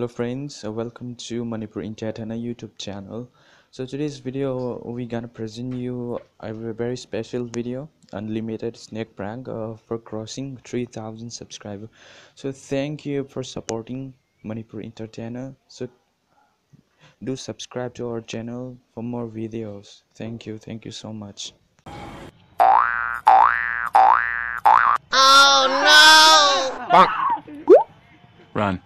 Hello friends, welcome to Manipur Unlimited YouTube channel. So today's video we gonna present you a very special video, unlimited snake prank for crossing 3,000 subscribers. So thank you for supporting Manipur Entertainer. So do subscribe to our channel for more videos. Thank you so much. Oh no! Run.